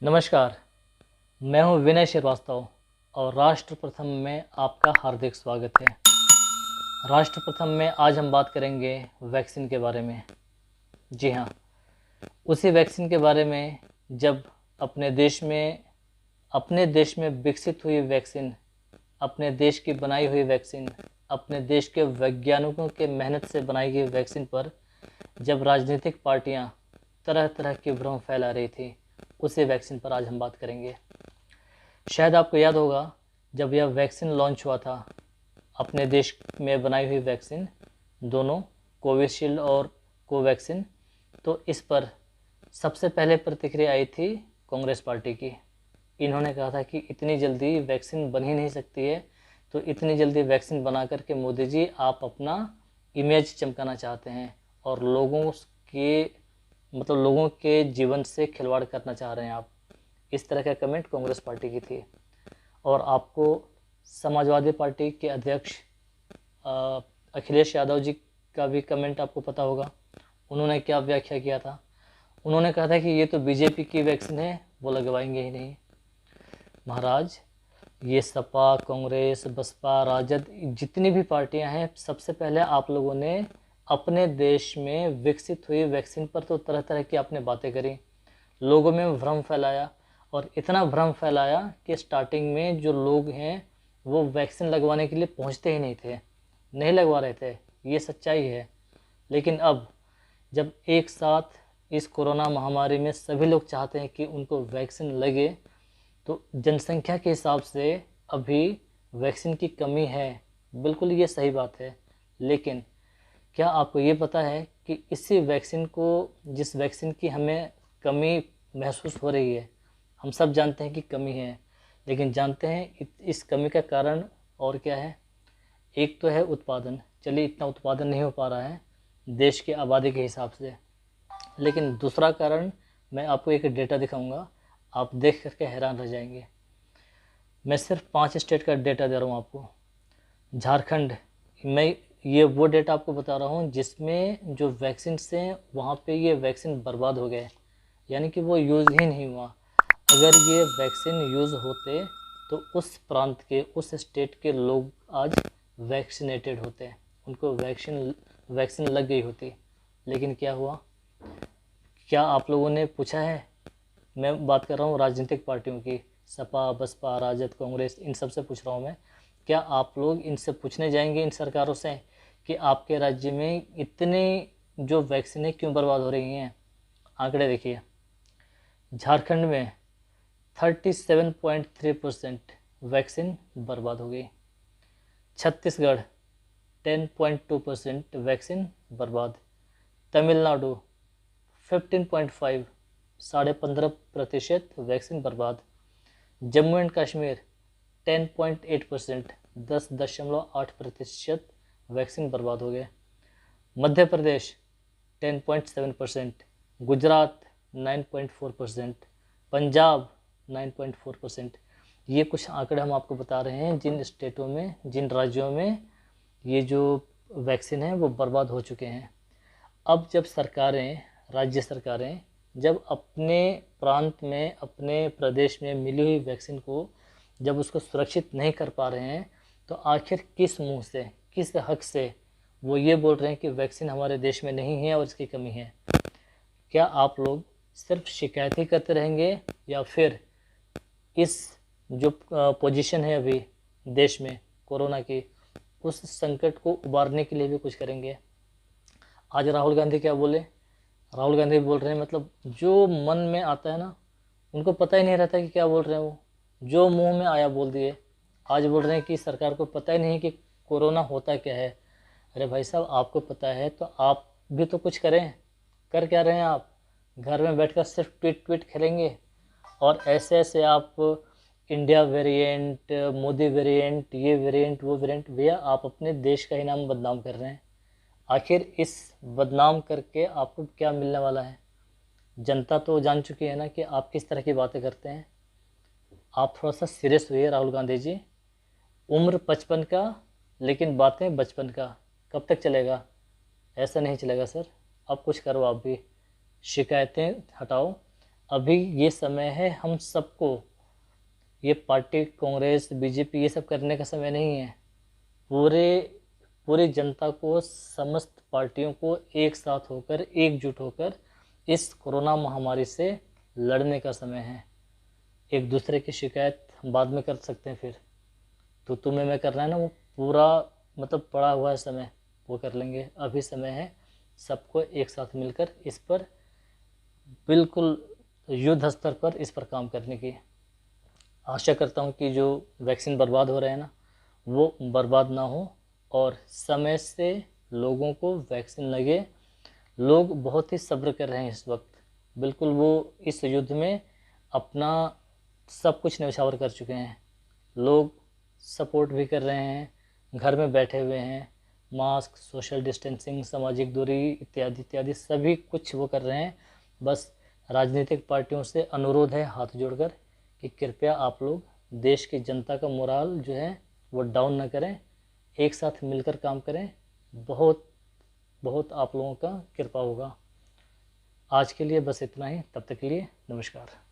नमस्कार, मैं हूं विनय श्रीवास्तव और राष्ट्र प्रथम में आपका हार्दिक स्वागत है। राष्ट्र प्रथम में आज हम बात करेंगे वैक्सीन के बारे में। जी हाँ, उसी वैक्सीन के बारे में जब अपने देश में विकसित हुई वैक्सीन, अपने देश की बनाई हुई वैक्सीन, अपने देश के वैज्ञानिकों के मेहनत से बनाई गई वैक्सीन पर जब राजनीतिक पार्टियां तरह तरह की भ्रम फैला रही थी, उसी वैक्सीन पर आज हम बात करेंगे। शायद आपको याद होगा, जब यह वैक्सीन लॉन्च हुआ था, अपने देश में बनाई हुई वैक्सीन, दोनों कोविशील्ड और कोवैक्सीन, तो इस पर सबसे पहले प्रतिक्रिया आई थी कांग्रेस पार्टी की। इन्होंने कहा था कि इतनी जल्दी वैक्सीन बन ही नहीं सकती है, तो इतनी जल्दी वैक्सीन बना करके मोदी जी आप अपना इमेज चमकाना चाहते हैं और लोगों के जीवन से खिलवाड़ करना चाह रहे हैं आप। इस तरह का कमेंट कांग्रेस पार्टी की थी। और आपको समाजवादी पार्टी के अध्यक्ष अखिलेश यादव जी का भी कमेंट आपको पता होगा। उन्होंने क्या व्याख्या किया था? उन्होंने कहा था कि ये तो बीजेपी की वैक्सीन है, वो लगवाएंगे ही नहीं। महाराज, ये सपा, कांग्रेस, बसपा, राजद, जितनी भी पार्टियां हैं, सबसे पहले आप लोगों ने अपने देश में विकसित हुई वैक्सीन पर तो तरह तरह की आपने बातें करी, लोगों में भ्रम फैलाया, और इतना भ्रम फैलाया कि स्टार्टिंग में जो लोग हैं वो वैक्सीन लगवाने के लिए पहुंचते ही नहीं थे, नहीं लगवा रहे थे। ये सच्चाई है। लेकिन अब जब एक साथ इस कोरोना महामारी में सभी लोग चाहते हैं कि उनको वैक्सीन लगे, तो जनसंख्या के हिसाब से अभी वैक्सीन की कमी है। बिल्कुल ये सही बात है। लेकिन क्या आपको ये पता है कि इसी वैक्सीन को, जिस वैक्सीन की हमें कमी महसूस हो रही है, हम सब जानते हैं कि कमी है, लेकिन जानते हैं इस कमी का कारण और क्या है? एक तो है उत्पादन। चलिए, इतना उत्पादन नहीं हो पा रहा है देश की आबादी के हिसाब से। लेकिन दूसरा कारण मैं आपको एक डेटा दिखाऊंगा, आप देख करके हैरान रह जाएंगे। मैं सिर्फ 5 स्टेट का डेटा दे रहा हूँ आपको। झारखंड, मैं ये वो डेटा आपको बता रहा हूँ जिसमें जो वैक्सीन से वहाँ पे ये वैक्सीन बर्बाद हो गए, यानी कि वो यूज़ ही नहीं हुआ। अगर ये वैक्सीन यूज़ होते तो उस प्रांत के, उस स्टेट के लोग आज वैक्सीनेटेड होते, उनको वैक्सीन लग गई होती। लेकिन क्या हुआ? क्या आप लोगों ने पूछा है? मैं बात कर रहा हूँ राजनीतिक पार्टियों की, सपा, बसपा, राजद, कांग्रेस, इन सब से पूछ रहा हूँ मैं। क्या आप लोग इनसे पूछने जाएंगे, इन सरकारों से, कि आपके राज्य में इतने जो वैक्सीनें क्यों बर्बाद हो रही हैं? आंकड़े देखिए। झारखंड में 37.3% वैक्सीन बर्बाद हो गई। छत्तीसगढ़ 10.2% वैक्सीन बर्बाद। तमिलनाडु 15.5, 15.5% वैक्सीन बर्बाद। जम्मू एंड कश्मीर 10.8%, 10.8% वैक्सीन बर्बाद हो गए। मध्य प्रदेश 10.7%, गुजरात 9.4%, पंजाब 9.4%। ये कुछ आंकड़े हम आपको बता रहे हैं जिन स्टेटों में, जिन राज्यों में ये जो वैक्सीन है वो बर्बाद हो चुके हैं। अब जब सरकारें, राज्य सरकारें जब अपने प्रांत में, अपने प्रदेश में मिली हुई वैक्सीन को जब उसको सुरक्षित नहीं कर पा रहे हैं, तो आखिर किस मुंह से, किस हक से वो ये बोल रहे हैं कि वैक्सीन हमारे देश में नहीं है और इसकी कमी है? क्या आप लोग सिर्फ शिकायत ही करते रहेंगे, या फिर इस जो पोजीशन है अभी देश में कोरोना की, उस संकट को उबारने के लिए भी कुछ करेंगे? आज राहुल गांधी क्या बोले? राहुल गांधी बोल रहे हैं, मतलब जो मन में आता है ना, उनको पता ही नहीं रहता कि क्या बोल रहे हैं वो, जो मुंह में आया बोल दिए। आज बोल रहे हैं कि सरकार को पता ही नहीं कि कोरोना होता क्या है। अरे भाई साहब, आपको पता है तो आप भी तो कुछ करें। कर क्या रहे हैं आप? घर में बैठकर सिर्फ ट्वीट खेलेंगे, और ऐसे ऐसे आप इंडिया वेरिएंट, मोदी वेरिएंट, ये वेरिएंट, वो वेरिएंट। भैया, आप अपने देश का ही नाम बदनाम कर रहे हैं। आखिर इस बदनाम करके आपको क्या मिलने वाला है? जनता तो जान चुकी है ना कि आप किस तरह की बातें करते हैं। आप थोड़ा सा सीरियस हुइए राहुल गांधी जी। उम्र 55 का, लेकिन बातें बचपन का। कब तक चलेगा? ऐसा नहीं चलेगा सर। अब कुछ करो आप भी। शिकायतें हटाओ, अभी ये समय है हम सबको, ये पार्टी कांग्रेस बीजेपी ये सब करने का समय नहीं है। पूरी जनता को, समस्त पार्टियों को एक साथ होकर, एकजुट होकर इस कोरोना महामारी से लड़ने का समय है। एक दूसरे की शिकायत बाद में कर सकते हैं, फिर तो तुम्हें मैं करना है ना, वो पूरा मतलब पड़ा हुआ है समय, वो कर लेंगे। अभी समय है सबको एक साथ मिलकर इस पर बिल्कुल युद्ध स्तर पर इस पर काम करने की। आशा करता हूँ कि जो वैक्सीन बर्बाद हो रहे हैं ना, वो बर्बाद ना हो और समय से लोगों को वैक्सीन लगे। लोग बहुत ही सब्र कर रहे हैं इस वक्त, बिल्कुल वो इस युद्ध में अपना सब कुछ न्यौछावर कर चुके हैं। लोग सपोर्ट भी कर रहे हैं, घर में बैठे हुए हैं, मास्क, सोशल डिस्टेंसिंग, सामाजिक दूरी इत्यादि इत्यादि सभी कुछ वो कर रहे हैं। बस राजनीतिक पार्टियों से अनुरोध है हाथ जोड़कर कि कृपया आप लोग देश की जनता का मोराल जो है वो डाउन न करें, एक साथ मिलकर काम करें। बहुत बहुत आप लोगों का कृपा होगा। आज के लिए बस इतना ही, तब तक के लिए नमस्कार।